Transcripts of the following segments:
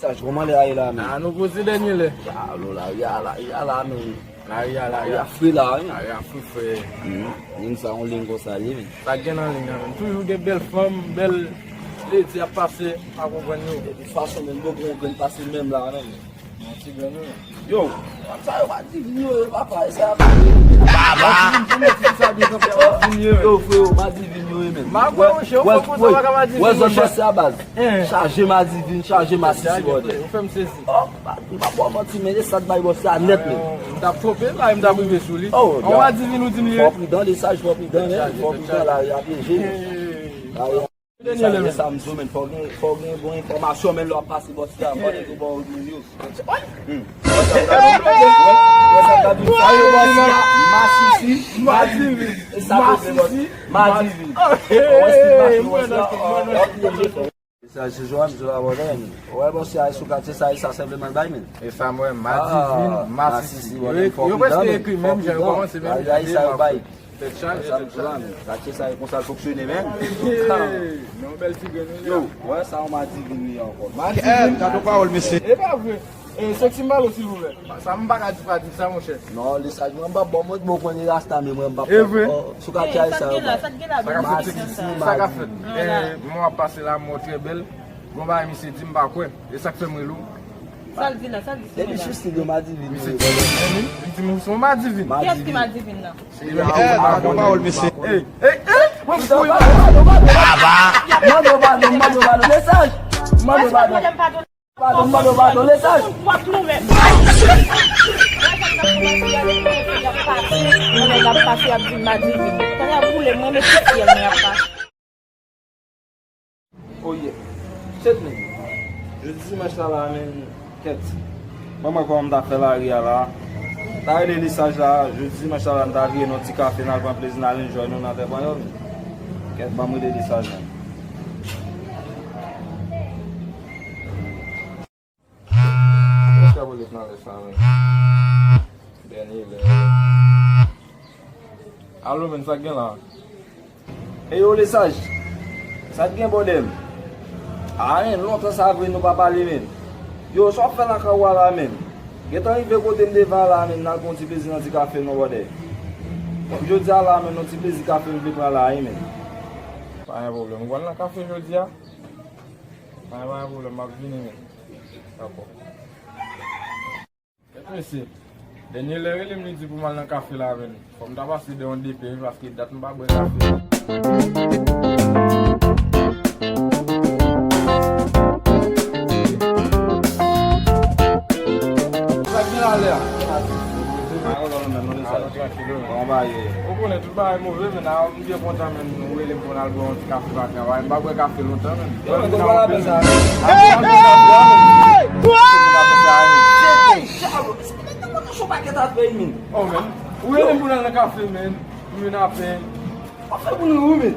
Mensaj, koman le aye la men? A nou posi denye le. Ya lo la, ya la men. Ya fri la men. Ya fri fwe. Ling sa on ling ko sa li men. Sa gen an ling an men. Toujou gen bel fom, bel leti a pase a konwen nou. De fason men, bo kon pase men la men. Nan ti gen nou. Yo, sa yo ba divin yo, papa, sa yo fwe yo, ma divin yo men. Ma kwa ou che, ou kwa pou sa waka ma divin yo. Wè zon bose a baz, chaje ma divin, chaje ma sisi bode. Ou fèm se si. Mpa po mati men, e sad bay bose a net men. Mta trope, la mta prive sou li. Ou ma divin ou din ye. Fò pridan, de saj fò pridan, fò pridan la yapi je. Denye sa mzo men, fò gen bon informasyon men lò pasi bose a, fò gen bon ou din yo. Se joan mzo la wode men. Ouè bon si a sou kate sa sepleman bay men. E sa mwen ma divin, ma sisi. Yo preske ekri men, jen koman se men. A yi sa yo bay. Tet chan, tet chan. Kate sa yi konsal foksyone men. Non bel si gen nou. Yo, ouè sa ou ma divin mi ankon. Ma divin, kato pa ou l'mese. E pa vwe. Seksi mal osi lou ve. Sa mba ka di pratik sa mwen che. Non, le saj mwen mba bon mwen mwen kwenye rasta men mwen mba. E vwe. Sou kate a yi sa yo bay. Sa ka fet. Mwen wap pase la mwen tre bel. Mwen ba mi se di mba kwen. E sak fe mwen lou. Salvina. Debi chiste de ma divin. Mwen son ma divin. Qu'est-ce qui m'a divin là? Kato pa ou l'mese. Mando, lesaj. Mando, lesaj. Oye, chet men. Je disi mwen chala men ket. Mwen kon mda fe la ria la. Ta e de lisaj la, je disi mwen chala mda rie non ti kafe nan kwan plezi nan len joy non nan te kwan yo. Ket ba mwen de lisaj la. Mwen nan lesan men. Denye le. Alo men, sa gen la. E yo lisaj. Sa gen bodem. A men, lontan sa vwe nou pa pali men. Yo, so fè nan ka wala men. Getan yi ve kote m devan la men, nan kon ti plezi nan ti kafe nou wade. Jodi a la men, nan ti plezi kafe nou ve pran la yi men. Pa yon problem, gwan nan kafe jodi a. Pa yon problem, mak vini men. Tako. Ket mesi, denye le rele m li di pou mal nan kafe la men. Fom ta pasi de yon depe, paske dat m ba bwe kafe. Ou konen tout ba yon mouve men, a mwen kontan men nou wele mpon albo yon ti kafe baka. Wè mba bwe kafe lontan men. Yon kon wala pe sa. Oh men, ou wele mpon al nan kafe men, mwen apen. A fe pou nou men?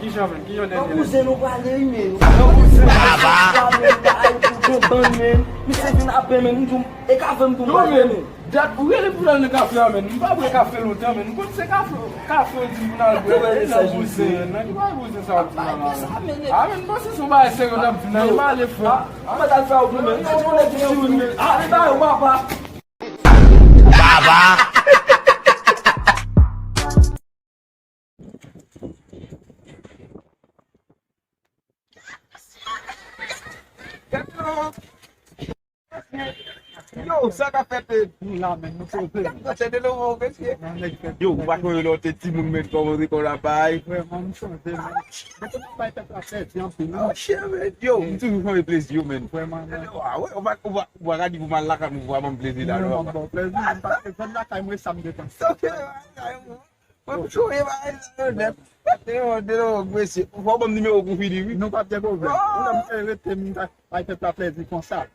Ki chan men, ki yon den An den. kouzen nou pale yi men. An kouzen. Mi se vin apen men, e kafe mtou Yo men, dat ou wele mpon al nan kafe a men, mba bwe kafe lontan men. Mwen se kafe yon ti mpon al bwe. Nan kouzen, nan ki ba kouzen sa wap ti nan an. A men, mba se sou ba e se yon dap ti nan, yon ma le fwa. A mwen dal fwa ou men, nan yon le di yon men. A, li ba yon wapa. Yo, sa ka fete la men, nou se ple. Se de nou wou besye. Yo, wak yon lote ti moun men kon kon la bay. Vraiment, nous sommes vraiment. Nous ne pas être affaire, c'est un peu. Oh, shit, men. Yo, mtou nou kon plezi yo men. Vraiment, Ah ouais, on va radi pou man laka mou vwa man plezi la. non, bon, plaisir, parce que comme là, quand même, ça me détend. Ok, mwen chou e ba e net. De nou besye. Fwa bom nime ou kon fidi. Nous pas de problème. On a arrêté, pas être la plaisir comme ça.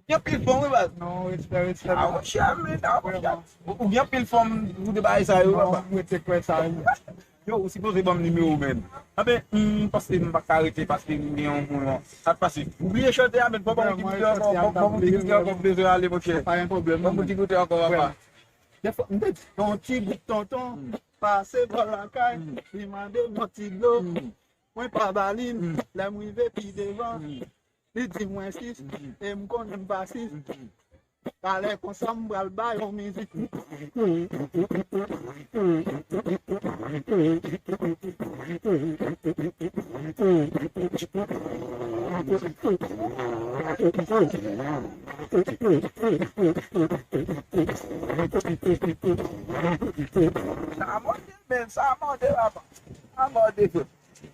Bien pile fond, oui, No, it's very ah, mon cher, mais ou bien pile fond, vous débaillez ça, yo, papa. We take quite time. Yo, si vous avez bon numéro, men. Ah ben, parce que je ne vais pas arrêter, parce que nous avons ça passe. Oubliez chanter, mais pas bon, comme besoin d'aller, mon cher. Pas un problème. Pas mon petit goûter encore, papa. Des fois, ton petit bout de tonton, passer par la caille, demander mon petit glo, moi pas baline, la mouille puis devant, il dit moins 6, et me connaît pas 6. Allez, comme ça, me bral bail en musique. Ça a monté, papa. Ça a monté.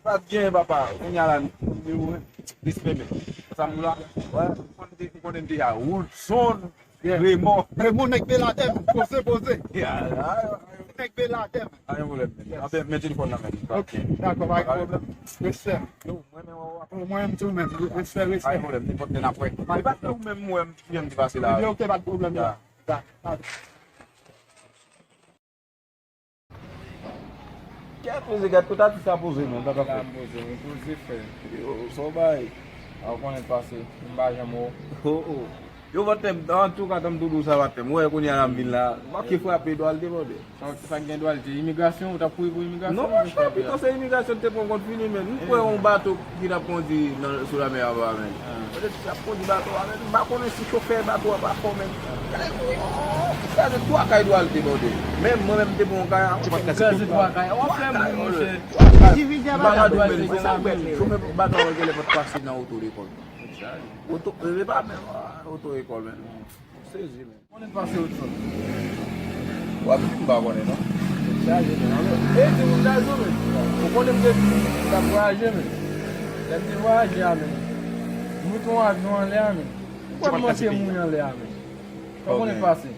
Pas bien, papa. On y a là, ça me l'a. Ouais, on est déjà Woodson, Raymond. Raymond n'est pas la thème, posé. Yeah, N'est pas la thème. I am problème. Après, mets téléphone là, même. Ok, d'accord, pas de problème. Respect. Non, moi-même, Moi, tout même. Respect, pas respect. de problème. N'importe quel après. Mais pas nous même, moi, viens de passer là. Ok, pas de problème. Yeah. Quer poser gato, tu tá se abusando, não dá pra fazer. Inclusive, Eu sou vai. quando ele passei, embaixo amor. Eu vou ter, en tout cas, tam tudo ça va ter. Moi, eu conheço a bila. Mas que foi a pedo al debode. Só que faz ninguém dualite. Imigração, tá por imigração. Non, mon cher, putain, c'est l'immigration te prend compte fini, mais nous pouvons un bateau qui a pondu sur la mer avant, men. Peut-être que ça pondu bateau, mais pas connaître si chauffeur bateau pas comme ça de toi qui doit le déborde. Même moi-même te bon quand tu pas casser. C'est toi, quand on fait mon cher. Chauffeur bateau qui est pas passer dans auto-école. Auto, pas même auto-école, men. C'est mais. On est passé autre chose. Ouais, tu vas connaître, non? Et tu vous as joué. Pourquoi on aime voyager, mais les voyages, mais nous avons avion en l'air, mais pourquoi monter mon en l'air, mais comment on est passé?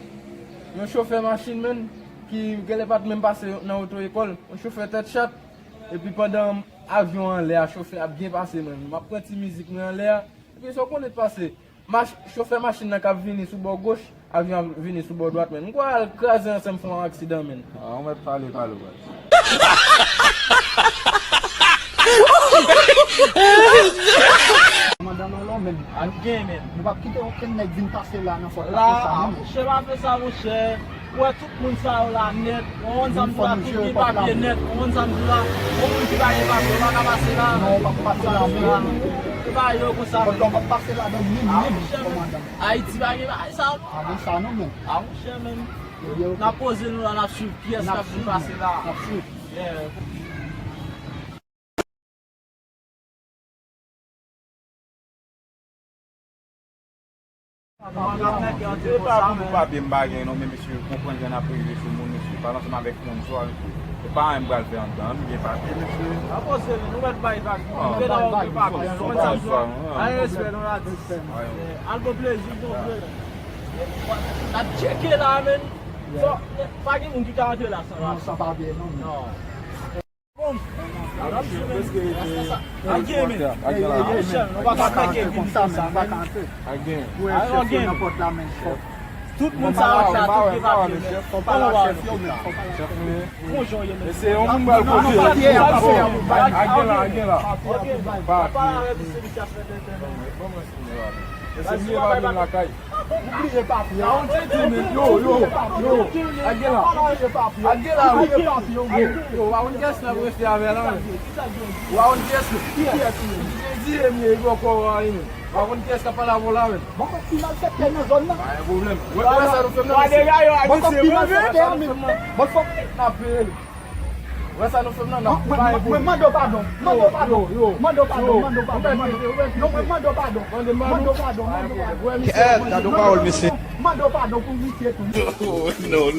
Un chauffeur machine, même, qui n'est pas même passé dans l'auto-école, un chauffeur tête chat, et puis pendant l'avion en l'air, chauffeur a bien passé, même. Je prends une musique en l'air, et puis ça qu'on est passé. Chauffeur machine n'a qu'à venir sur le bord gauche, avion venir sur le bord droite, mais nous quoi craser ensemble font un accident, même. On va parler. Madame Lon, même. Même. Nous va quitter aucun nègre vient passer là dans cette Là, je vais faire ça, mon cher. Ouais, tout le monde ça là net. On s'en va tout qui papier net. On s'en va. On qui va y passer, on va passer là. Non, on va pas passer là. Tu vas y comme ça. On va passer là dans commandant. Haïti va y ça. Ah, oui, ça non même. Ah, mon cher même. On a posé nous là, on a suivi pièce qui va passer là. C'est pas pour pas bien baguer, non, mais monsieur, comprendre qu'on a pris sur mon monsieur, par exemple avec mon soir, c'est pas un bras de faire entendre, bien pas, monsieur. Ah, bon, c'est nous mettre bail back. On va dans le bac. On va dans ça. Allez, c'est nous là. Algo plaisir, bon plaisir. La checker là, men. Pas qui moun qui ta rentré là, ça va. Ça va bien, non. Non. Tout le monde s'arrête là, tout qui va bien. Faut pas la chef. Bonjour, c'est on va N'oubliez pas, Essa não foi não. Mandou pardon. Mandou pardon. Mandou pardon. Mandou pardon. Não, mandou pardon. Mandou pardon. Tá do Paulo, monsieur. Mandou pardon pour monsieur. No.